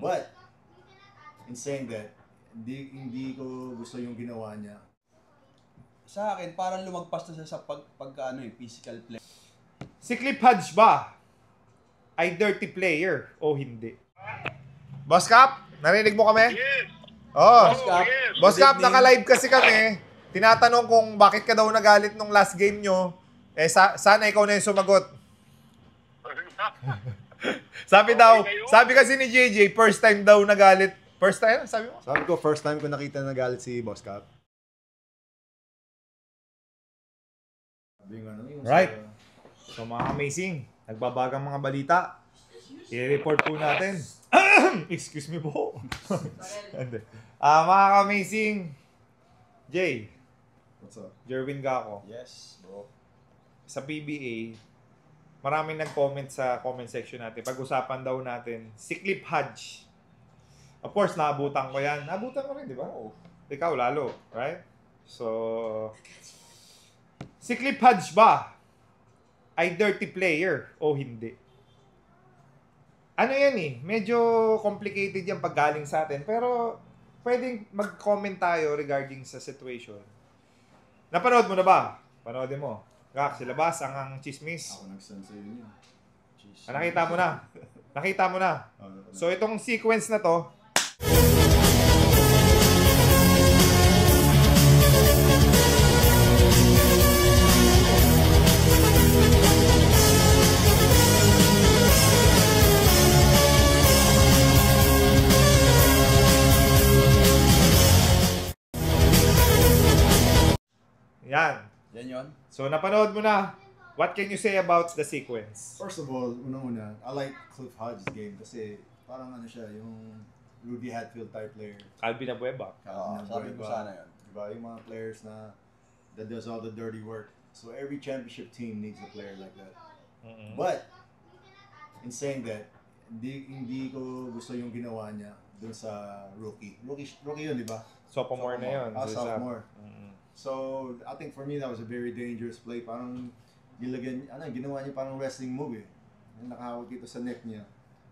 But, in saying that, hindi ko gusto yung ginawa niya. Sa akin, parang lumagpas na siya sa physical play. Si Cliff Hodge ba ay dirty player o hindi? Boss Cap, narinig mo kami? Yes. Oh, Boss Cap, yes. Boss Cap, naka-live kasi kami. Tinatanong kung bakit ka daw nagalit nung last game nyo. Eh, sana ikaw na yung sumagot. Sabi kasi ni JJ, first time daw nagalit. First time? Sabi mo? Sabi ko, first time ko nakita nagalit si Boss Cap. Right. So mga amazing, nagbabagang mga balita. I-report po natin. Excuse me po. Mga amazing, Jay. What's up? Jerwin Gaco. Yes, bro. Sa PBA, maraming nag-comment sa comment section natin. Pag-usapan daw natin si Cliff Hodge. Of course, naabutan ko yan. Naabutan ko rin, di ba? Ikaw lalo, right? So, si Cliff Hodge ba ay dirty player o hindi? Ano yan eh, medyo complicated yan pag galing sa atin. Pero, pwedeng mag-comment tayo regarding sa situation. Napanood mo na ba? Panoodin mo. Kak, sila ba? Sangang chismis? Ako nag-send sa inyo. Nakita mo na. Nakita mo na. So, itong sequence na to, yan. Yan yun. So, napanood mo na. What can you say about the sequence? First of all, una-una, I like Cliff Hodge's game kasi parang ano siya, yung Rudy Hatfield type player. Calvin Abueva. Sabi ko sana yun. Diba? Yung mga players na that does all the dirty work. So every championship team needs a player like that. Mm-hmm. But, in saying that, hindi ko gusto yung ginawa niya dun sa rookie. Rookie yun, di ba? Sophomore na yun. Sophomore. Mm-hmm. So, I think for me, that was a very dangerous play. Parang, ginawa niya parang wrestling move eh. Nakahawag dito sa neck niya.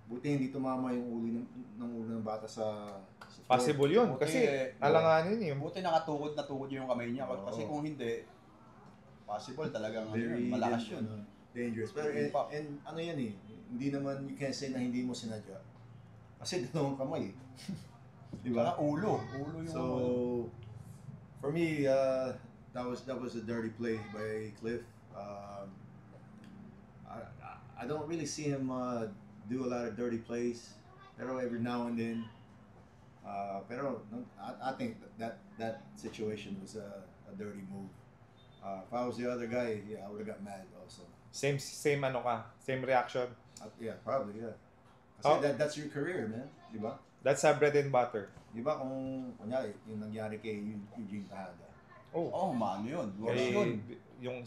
Buti hindi tumama yung ulo ng bata sa floor. Possible yun. Buti, Kasi, alanganin yun. Buti nakatukod yung kamay niya. Kasi kung hindi, possible talagang malakas yun. Dangerous. Pero, and ano yan eh, hindi naman, you can't say na hindi mo sinadya. Kasi dalawang kamay eh. Diba? Saka ulo yung... So, for me, that was a dirty play by Cliff. I don't really see him do a lot of dirty plays, pero every now and then. Pero I think that situation was a dirty move. If I was the other guy, yeah, I would have got mad also. Same ano ka? Same reaction? Yeah, probably, yeah. Kasi that's your career, man. Di ba? That's a bread and butter. Di ba kung, kunyari, yung nangyari kay Eugene Tejada. Maano yun.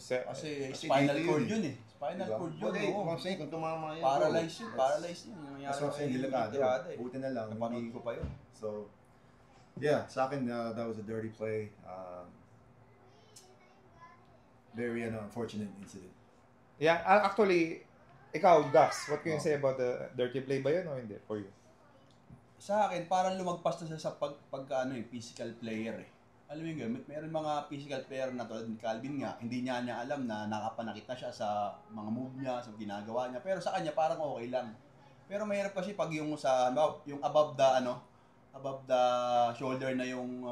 Kasi spinal cord yun eh. Spinal cord yun. Kung I'm saying, kung tumama yan. Paralyzed yun. That's what I'm saying, delikado. Buti na lang. Napanood ko pa yun. So, yeah, sa akin, that was a dirty play. Very unfortunate incident. Yeah, actually, ikaw, Dax, what can you say about the dirty play ba yun o hindi for you? Sa akin, parang lumagpas na siya sa physical player eh. Alam mo yun, meron mga physical player na tulad ni Calvin nga, hindi niya alam na nakapanakit na siya sa mga move niya, sa ginagawa niya. Pero sa kanya, parang okay lang. Pero mahirap kasi pag yung above the shoulder na yung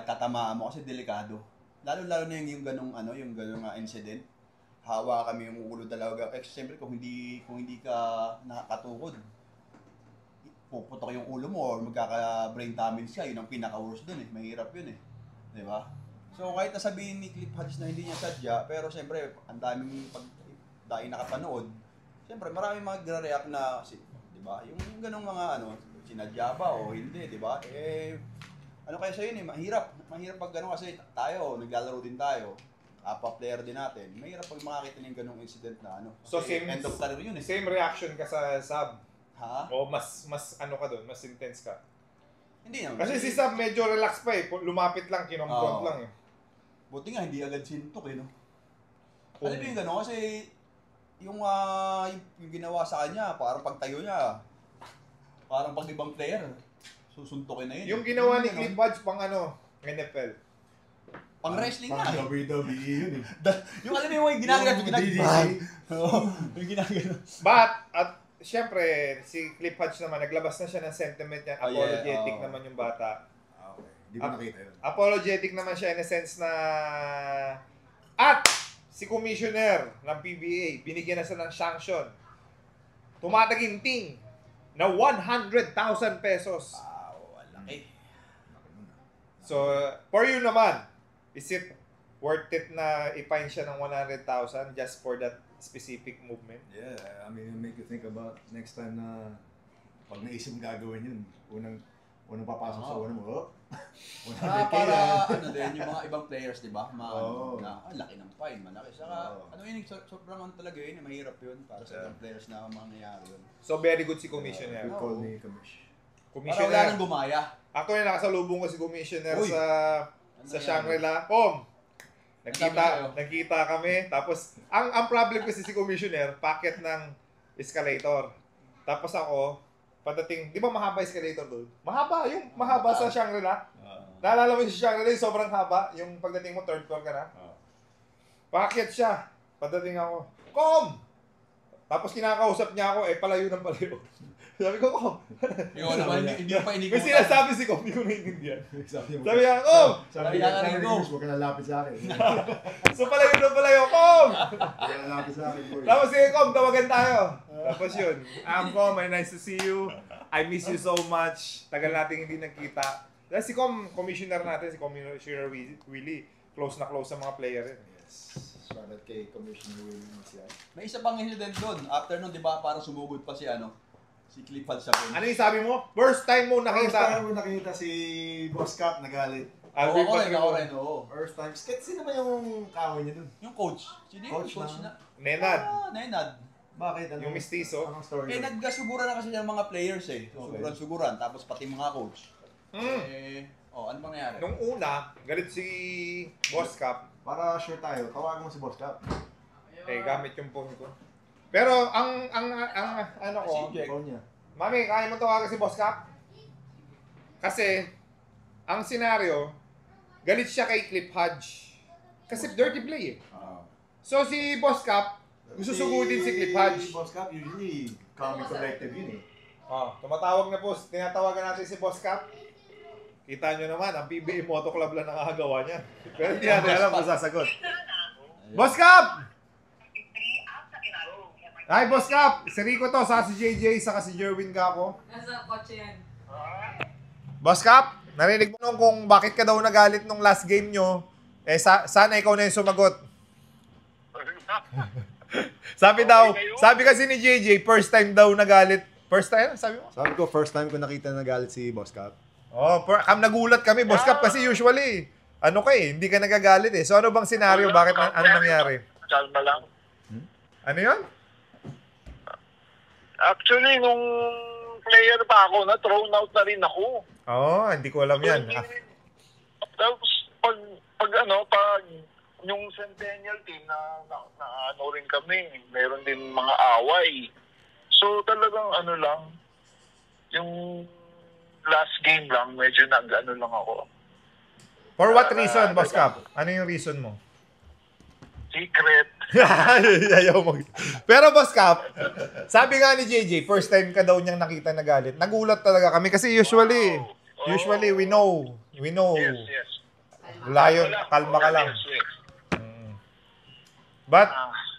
tatamaan mo kasi delikado. Lalo na yung ganung incident. Hawa kami yung ulo talaga. Siyempre kung hindi ka nakakatukod, puputok yung ulo mo or magkaka-brain damage ka, yun ang pinaka-worst dun eh. Mahirap yun eh. Di ba? So kahit nasabihin ni Cliff Hodge na hindi niya sadya, pero siyempre ang daming dahil nakapanood, siyempre maraming magre-react na, di ba? Yung ganung mga sinadya ba o hindi, di ba? Ano kaya sa yun eh, mahirap pag gano'n kasi tayo, naglalaro din tayo. Player din natin. Mahirap pag makakita ng ganung incident na So same end of career yun eh. Same reaction ka sa sub? Ha? O mas ka doon, mas intense ka? Hindi naman. Kasi si sub medyo relax pa eh. Lumapit lang, kinomfront lang eh. Buti nga hindi agad sintok eh, no? Alam mo yung gano'n kasi yung ginawa sa kanya, parang pagtayo niya, Parang pag ibang player, susuntukin na yun. Yung ginawa ni Cliff Hodge pang NFL. Pang wrestling nga eh. WWE yun eh. Yung alam mo yung ginagawa, yung ginagawa. But, at syempre, si Cliff Hodge naman, naglabas na siya ng sentiment niya. Oh, yeah. Apologetic naman yung bata. Okay. Hindi ko nakita yun. Apologetic naman siya in a sense na... At si Commissioner ng PBA, binigyan na siya ng sanction. Tumataginting na 100,000 pesos. Wow, laki. So, for you naman, is it worth it na i-fine siya ng 100,000 just for that specific movement? Yeah, I mean, it'll make you think about next time na pag naisip mo gagawin yun, unang papasok sa una mo, 100K Para yan. ano din, yung mga ibang players, di ba? Mga Oo. na, laki ng fine, malaki. Saka, Oo. ano yun, sobrang ano talaga yun, mahirap yun para sa ibang players na mangyayari yun. So, very good si Commissioner. Good call ni Kamish. Para wala nang Commissioner. gumaya. Actually, nakasalubong ko si Commissioner Uy. sa Ano Shangri-La. Sabi sa'yo? Nagkita kami. Tapos, ang problem kasi si Commissioner, packet ng escalator. Tapos ako, pagdating, di ba mahaba escalator doon? Mahaba, yung mahaba sa Shangri-La. Naalala mo yung Shangri-La, yung sobrang haba, yung pagdating mo, third floor ka na. Paakyat siya. Pagdating ako, Kom! Tapos kinakausap niya ako, palayo ng palayo. Sabi ko, Kom! Yung naman, hindi mo pa May inikutan. sinasabi si Kom, hindi ko naiintindihan. Sabi Sabi niya, Kom! Sabi Kaya niya, nga rin go. huwag ka nalapit sa akin. So palayo na palayo, Kom! Huwag ka nalapit sa akin, boy. Tapos sige, Kom, tawagan tayo. Tapos yun, Kom, nice to see you. I miss you so much. Tagal natin hindi nagkita. Dahil si Commissioner natin, si Commissioner Willie, close na close sa mga player yun. Yes. Shout out kay Commissioner Williams yan. May isa pang incident doon. After nun, di ba, parang sumugod pa si si Cliff Hodge sa bench. Ano yung sabi mo? First time mo First nakita. time mo nakita si Boss Cap nagalit. Alvin Ako Patrimonio. rin, oo. First time. Sino ba yung kaaway niya dun? Yung coach. Sino yung Coach coach na? na? Nenad. Nenad. Bakit? Ano? Yung mistiso. Anong story? Eh, nagkasuguran na kasi ng mga players eh. Okay. Suguran-suguran. Tapos pati mga coach. Ano bang nangyari? Nung una, galit si Boss Cap. Para sure tayo, tawagan mo si Boss Cap. Gamit yung phone ko. Pero ang ano ko, Si Jack. Phone niya. Mami, kaya mo tawagan si Boss Cap? Kasi, ang senaryo, galit siya kay Cliff Hodge. Kasi dirty play eh. So si Boss Cap, gusto sugudin si Cliff Hodge. Boss Cap, usually, calm and collective yun eh. Tumatawag na po, tinatawagan natin si Boss Cap. Kita nyo naman, ang PBA Moto Club lang nakakagawa niya. Pero hindi natin alam kung sasagot. Boss Cap! Hi, Boss Cap! Si Rico to, sa si JJ, saka si Jerwin Gaco. Nasa kotse yan. Boss Cap, narinig mo nung kung bakit ka daw nagalit nung last game nyo. Sana ikaw na yung sumagot. Sabi kasi ni JJ, first time daw nagalit. First time, sabi mo? Sabi ko, first time ko nakita na galit si Boss Cap. Nagulat kami, Boss Cap, kasi usually, hindi ka nagagalit eh. So ano bang senaryo? Bakit, ano nangyari? Kalma lang. Ano yun? Actually, nung player pa ako, na-thrown out na rin ako. Hindi ko alam yan. Tapos, pag yung Centennial team na ano rin kami, meron din mga away. So, talagang yung last game lang, medyo nag-ano lang ako. For what reason, Boss Cap? Ano yung reason mo? Secret. Ayaw mo. Pero Boss Cap, sabi nga ni JJ, first time ka daw niyang nakita na galit. Nagulat talaga kami kasi usually we know. Yes. Lion, kalma ka lang. Yes.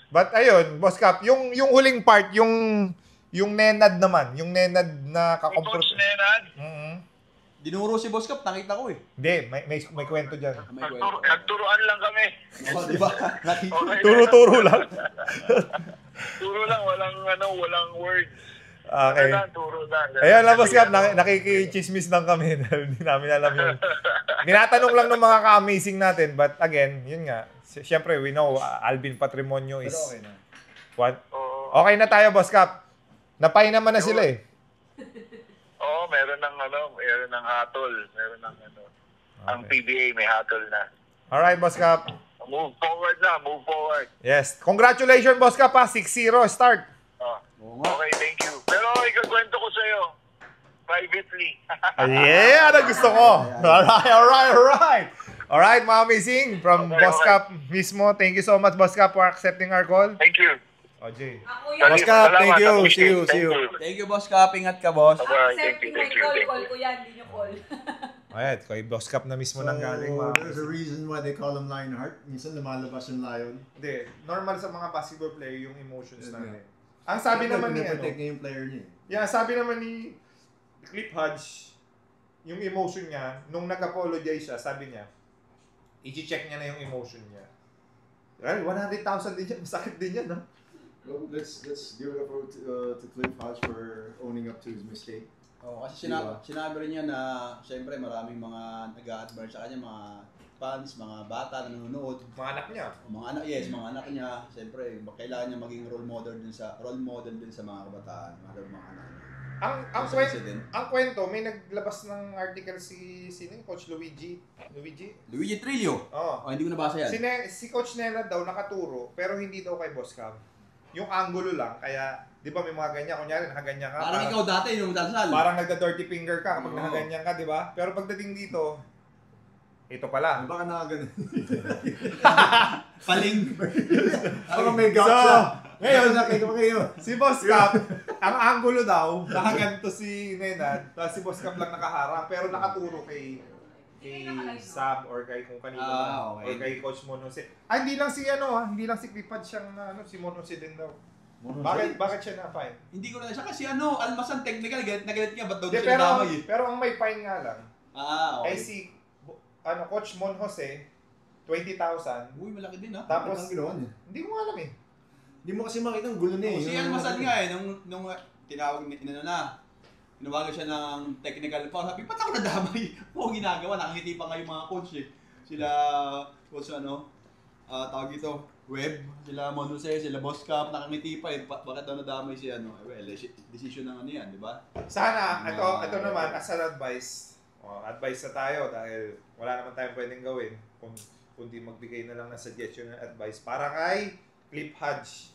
But ayun, Boss Cap, yung huling part, yung Nenad naman, yung Nenad na kakomport. Coach Nenad, Dinuro si Boss Cap, nakita ko eh. Hindi, may kwento dyan. May kwento. nagturuan lang kami. Di ba? Nakita. Okay. Turo-turo lang. Turo lang, walang word. Okay. Turo lang. Ayan lang, Boss Cap, nakikichismis lang kami. Hindi namin alam yun. Tinatanong lang ng mga ka-amazing natin, but again, yun nga, siyempre, we know, Alvin Patrimonio is... Pero okay na. What? Okay na tayo, Boss Cap. Napay naman na sila eh. Oo, meron ng hatol. Meron ng ang PBA may hatol na. Alright, Boss Cap. Move forward. Yes. Congratulations, Boss Cap, ha. 6-0 start. Oo nga. Okay, thank you. Pero ikakwento ko sa'yo, privately. Yeah, ano gusto ko. Alright, mga amazing. From Okay, Boss okay. Cap mismo. Thank you so much, Boss Cap, for accepting our call. Thank you. OJ. Ako yan. Boss Cap, Salamat. thank you. Appreciate. See you, Thank see you. you. Thank you, Boss Cap. Ingat ka, boss. Bye-bye. Accepting Thank my you. call, Thank call you. ko yan, hindi nyo call. Alright, kay Boss Cap na mismo nang galing. Mga There's a reason why they call him Lionheart. Minsan lumalabas yung lion. Hindi, normal sa mga basketball player yung emotions Yeah. natin. Ang sabi naman ni Protect niya yung player niya. Yeah, sabi naman ni Cliff Hodge, yung emotion niya, nung nag-apologize siya, sabi niya, i-check niya na yung emotion niya. Well, 100,000 din yan. Masakit din yan, no? Well, let's give it up to Cliff Hodge for owning up to his mistake. Oh, kasi sinabi rin niya na siyempre maraming mga nag-a-admire sa kanya, mga fans, mga bata na nanonood. Mga anak niya. Mga anak, mga anak niya, siyempre kailangan niya maging role model din sa mga kabataan, mga anak niya. Ang kwento, may naglabas ng article si Coach Luigi Trillo. Oh. Oh, hindi ko nabasa yan. Si Coach Nena daw nakaturo, pero hindi daw kay Boss Cam. Yung angulo lang, kaya, di ba may mga ganyan, kunyari nakaganyan ka. Parang ikaw dati yung dalsal. Parang nagda-dirty finger ka kapag Oo. nakaganyan ka, di ba? Pero pagdating dito, ito pala. Baka nakaganon. Paling. Baka may gap So, siya. ngayon, Nakita ko kayo. Si Boss Cap, ang angulo daw, nakaganto si Nenad, tapos si Boss Cap lang nakaharap, pero nakaturo kay Sam or kay kung kanino man, okay. or kay Coach Monose. Hindi lang si hindi lang si Clipad siyang si Monose din daw. Bakit siya na-fine? Hindi ko na siya kasi almasan technical, galit niya, ba't daw Hindi, siya nadamay eh. pero ang may fine nga lang, Okay. ay si Coach Monose, 20,000. Uy, malaki din ha. Tapos, Ang ginawa niya. hindi mo alam eh. Hindi mo kasi makita ang gulo niya eh. Si Yung- Almasan nga eh, nung tinawag tinawagan siya ng technical foul. Sabi, ba't ako nadamay? Oo, ginagawa. Nakangiti pa nga yung mga coach eh. Sila, coach tawag ito, Webb, sila Monose, sila Boss Cap, nakangiti pa eh. Bakit daw nadamay si well, decision ng yan, di ba? Sana, ito naman, as an advice na tayo dahil wala naman tayong pwedeng gawin kundi magbigay na lang ng suggestion and advice para kay Cliff Hodge.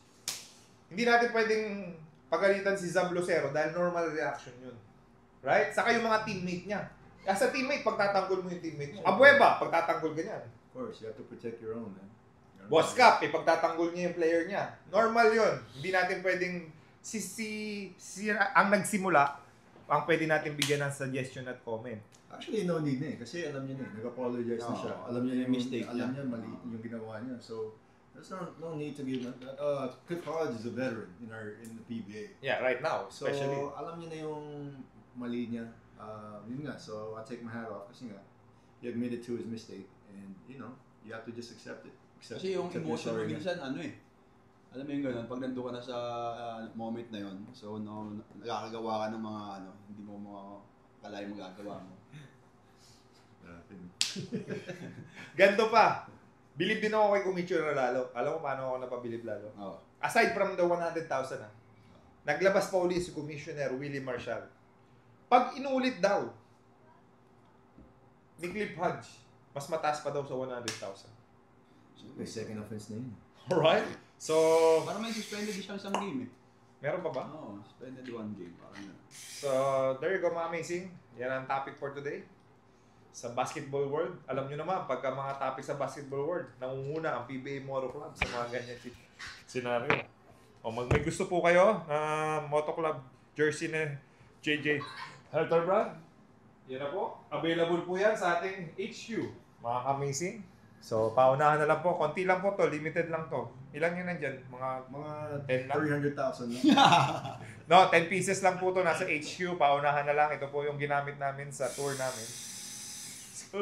Hindi natin pwedeng pagalitan si Zab Lucero dahil normal reaction yun. Right? Saka yung mga teammate niya. As a teammate, pagtatanggol mo yung teammate mo. Abueva, pagtatanggol ka niyan. Of course, you have to protect your own, man. Boss Cap, pagtatanggol niya yung player niya. Normal yun. Hindi natin pwedeng ang nagsimula, ang pwede natin bigyan ng suggestion at comment. Actually, no need na eh. Kasi alam niya na eh. Nag-apologize na siya. Alam niya yung mistake alam niya. niya mali yung ginawa niya. So, there's no need to give that. Cliff Hodge is a veteran in the PBA. Yeah, right now, So, especially. alam niya na yung mali niya. Yun nga. So, I take my hat off kasi nga, he admitted to his mistake. And, you have to just accept it. Kasi yung accept emotion mo sorry minsan, alam mo yung gano'n, pag nandun ka na sa moment na yon, so nakakagawa ka ng mga hindi mo makakalain magagawa mo. Ganto pa. Bilib din ako kay Kumicho na lalo. Alam mo paano ako napabilib lalo? Oo. Aside from the 100,000 naglabas pa uli si Commissioner Willie Marshall. Pag inulit daw ni Cliff Hodge, mas mataas pa daw sa 100,000. May second offense na yun. Alright? So, Parang may suspended siya isang game eh. meron pa ba? Oo, suspended one game. Parang yun. So, there you go mga amazing. Yan ang topic for today. Sa basketball world, alam nyo naman, pagka mga topic sa basketball world, nangunguna ang PBA Moto Club sa mga ganyan scenario. O may gusto po kayo na Moto Club jersey na JJ Helter Brand, yan na po. Available po yan sa ating HQ. Mga amazing. So, paunahan na lang po. Konti lang po to. Limited lang to. Ilan yun nandyan? Mga 10 lang? 300,000 lang. No, 10 pieces lang po to nasa HQ. Paunahan na lang. Ito po yung ginamit namin sa tour namin. So,